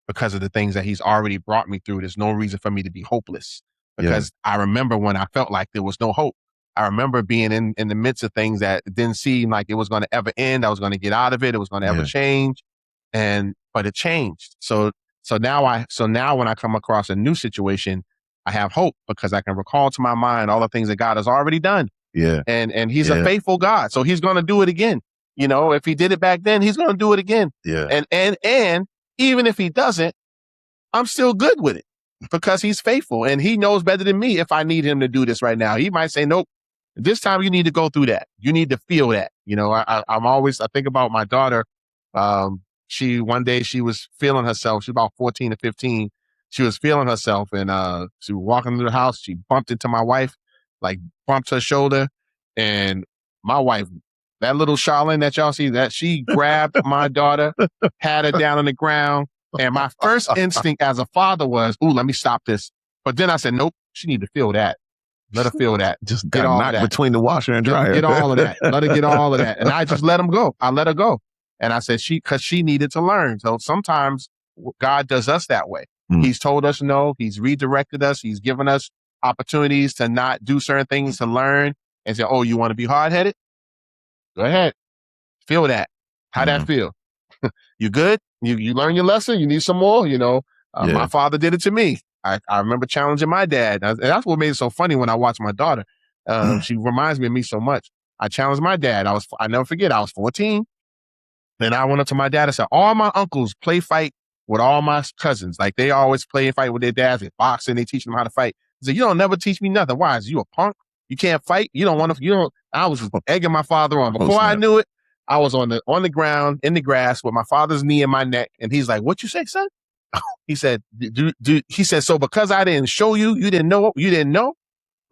because of the things that he's already brought me through. There's no reason for me to be hopeless because I remember when I felt like there was no hope. I remember being in the midst of things that didn't seem like it was going to ever end. I was going to get out of it. It was going to ever change. But it changed. So now when I come across a new situation, I have hope because I can recall to my mind all the things that God has already done. Yeah. And he's a faithful God. So he's going to do it again. If he did it back then, he's going to do it again. Yeah. And even if he doesn't, I'm still good with it because he's faithful and he knows better than me if I need him to do this right now. He might say, nope, this time you need to go through that. You need to feel that. I think about my daughter. One day she was feeling herself. She's about 14 or 15. She was feeling herself and she was walking through the house. She bumped into my wife, like bumped her shoulder. And my wife, that little Charlene that y'all see, that she grabbed my daughter, had her down on the ground. And my first instinct as a father was, ooh, let me stop this. But then I said, nope, she need to feel that. Let her feel that. Just get all knocked between the washer and dryer. Get all of that. Let her get all of that. And I just let him go. I let her go. And I said, because she needed to learn. So sometimes God does us that way. He's told us no. He's redirected us. He's given us opportunities to not do certain things, to learn and say, oh, you want to be hard-headed? Go ahead. Feel that. How that feel? You good? You learn your lesson? You need some more? My father did it to me. I remember challenging my dad. And that's what made it so funny when I watched my daughter. She reminds me of me so much. I challenged my dad. I never forget, I was 14. And I went up to my dad and said, all my uncles play fight with all my cousins. Like they always play and fight with their dads. They boxing, they teach them how to fight. He said, you don't never teach me nothing. Why? Is you a punk? You can't fight? I was just egging my father on. Before I knew it, I was on the ground in the grass with my father's knee in my neck. And he's like, what you say, son? He said, he said, so because I didn't show you, you didn't know?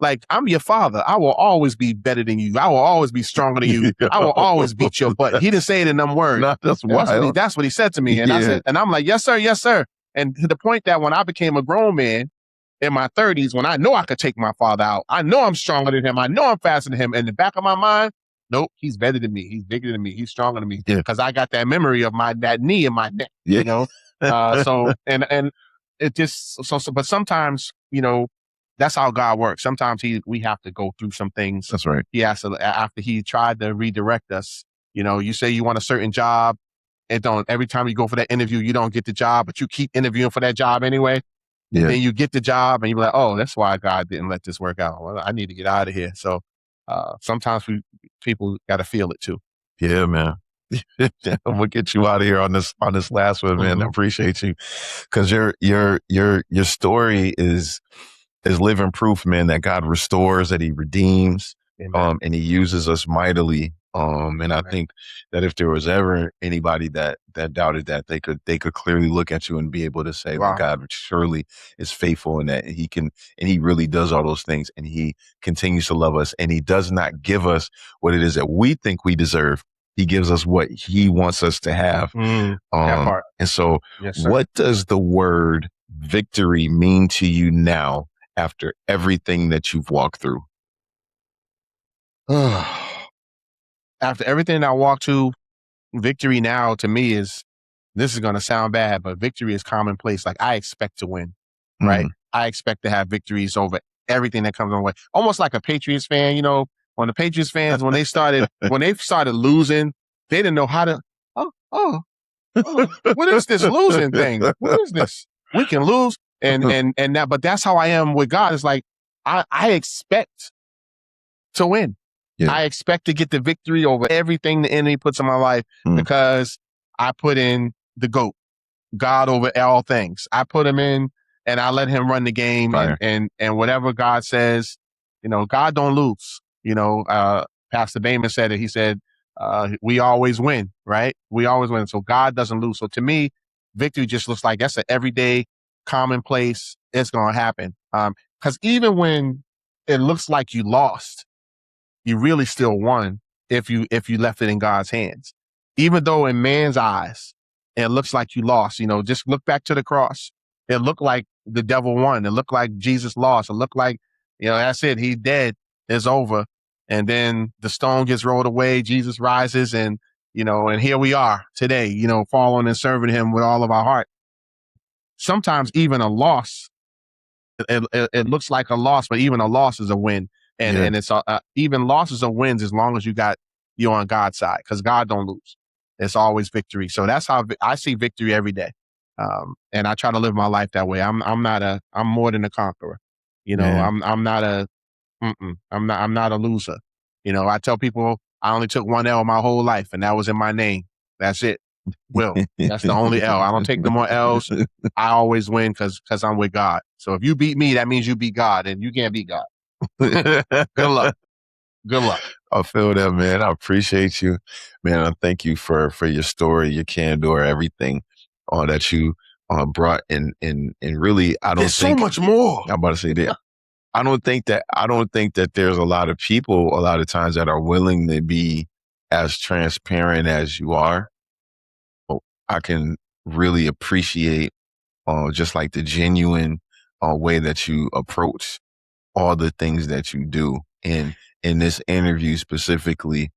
Like, I'm your father. I will always be better than you. I will always be stronger than you. I will always beat your butt. He didn't say it in them words. No, that's what he said to me. And I said, and I'm like, yes, sir. Yes, sir. And to the point that when I became a grown man in my 30s, when I know I could take my father out, I know I'm stronger than him. I know I'm faster than him. In the back of my mind, nope, he's better than me. He's bigger than me. He's stronger than me. Because I got that memory of that knee in my neck, So it just, but sometimes, that's how God works. Sometimes we have to go through some things. That's right. He has to, after he tried to redirect us, you say you want a certain job. Every time you go for that interview, you don't get the job, but you keep interviewing for that job anyway. Yeah. Then you get the job and you're like, oh, that's why God didn't let this work out. Well, I need to get out of here. So sometimes people got to feel it too. Yeah, man. We'll get you out of here on this last one, man. I appreciate you because your story is living proof, man, that God restores, that he redeems, and he uses us mightily. And I think that if there was ever anybody that doubted that, they could clearly look at you and be able to say, wow, God surely is faithful and that he really does all those things and he continues to love us and he does not give us what it is that we think we deserve. He gives us what he wants us to have. That part. And so what does the word victory mean to you now after everything that you've walked through? After everything I walked through, victory now to me is, this is going to sound bad, but victory is commonplace. Like I expect to win, right? I expect to have victories over everything that comes my way. Almost like a Patriots fan, when the Patriots fans, when they started losing, they didn't know how to, what is this losing thing? What is this? We can lose. But that's how I am with God. It's like, I expect to win. Yeah. I expect to get the victory over everything the enemy puts in my life because I put in the GOAT, God over all things. I put him in and I let him run the game and whatever God says, God don't lose. Pastor Bateman said it. He said, we always win, right? We always win. So God doesn't lose. So to me, victory just looks like that's an everyday commonplace. It's going to happen. Because even when it looks like you lost, you really still won if you left it in God's hands. Even though in man's eyes, it looks like you lost, just look back to the cross. It looked like the devil won. It looked like Jesus lost. It looked like, that's it. He's dead. It's over. And then the stone gets rolled away. Jesus rises and here we are today, following and serving him with all of our heart. sometimes even a loss, it looks like a loss, but even a loss is a win. And it's even losses are wins as long as you're on God's side, because God don't lose. It's always victory. So that's how I see victory every day. And I try to live my life that way. I'm more than a conqueror. I'm not a loser. I tell people I only took one L my whole life, and that was in my name. That's it. That's the only L. I don't take no more L's. I always win because I'm with God. So if you beat me, that means you beat God, and you can't beat God. Good luck. Good luck. I feel that, man. I appreciate you, man. I thank you for your story, your candor, everything that you brought in. And really, I don't There's think so much more. I'm about to say that. I don't think that there's a lot of people a lot of times that are willing to be as transparent as you are. I can really appreciate just like the genuine way that you approach all the things that you do in this interview specifically,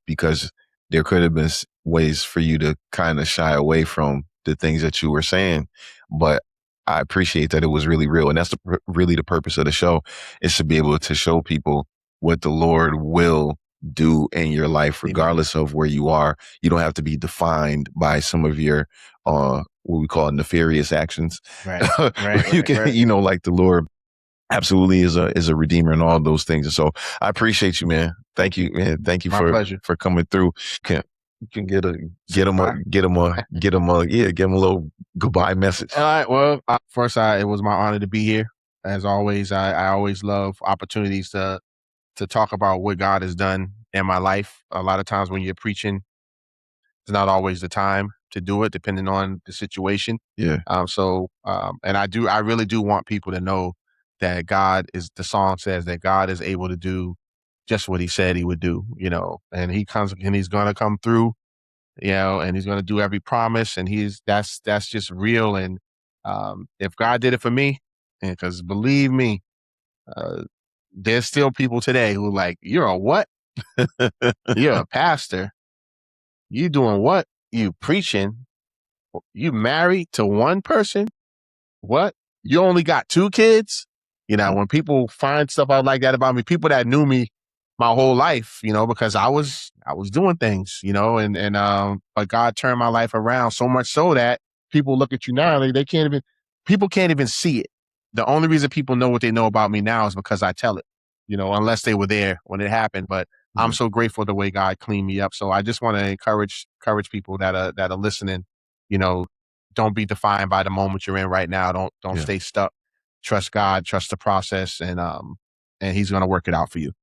because there could have been ways for you to kind of shy away from the things that you were saying, but I appreciate that it was really real. And that's really the purpose of the show, is to be able to show people what the Lord will do in your life, regardless of where you are. You don't have to be defined by some of your, what we call nefarious actions. Right. You can, like the Lord absolutely is a redeemer and all those things. And so I appreciate you, man. Thank you, man. Thank you for coming through. You can give him a little goodbye message. All right. Well, first, it was my honor to be here. As always, I always love opportunities to talk about what God has done in my life. A lot of times when you're preaching, it's not always the time to do it, depending on the situation. Yeah. And I really do want people to know that the song says that God is able to do just what he said he would do, and he's going to come through, and he's going to do every promise, and that's just real. And if God did it for me, and because believe me, there's still people today who like, you're a what? You're a pastor. You doing what? You preaching? You married to one person? What? You only got 2 kids? When people find stuff out like that about me, people that knew me my whole life, because I was doing things, but God turned my life around so much so that people look at you now, people can't even see it. The only reason people know what they know about me now is because I tell it, unless they were there when it happened. But I'm so grateful the way God cleaned me up. So I just want to encourage people that are listening, don't be defined by the moment you're in right now. Don't stay stuck. Trust God, trust the process, and he's going to work it out for you.